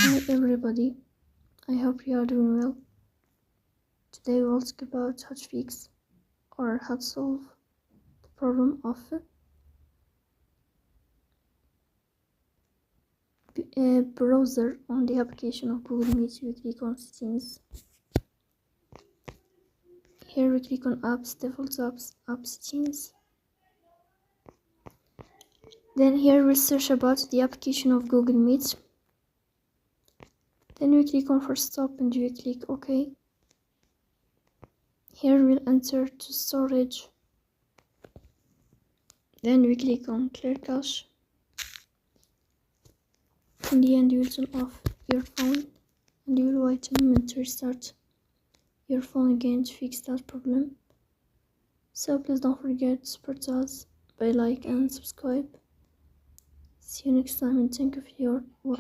Hi everybody, I hope you are doing well. Today we'll talk about how to fix or how to solve the problem of a browser on the application of Google Meet. We click on settings. Here we click on apps, default apps, app settings. Then here we search about the application of Google Meet. Then we click on first stop and we click OK. Here we'll enter to storage. Then we click on clear cache. In the end, you will turn off your phone and you will wait a moment to restart your phone again to fix that problem. So please don't forget to support us by like and subscribe. See you next time and thank you for your watching.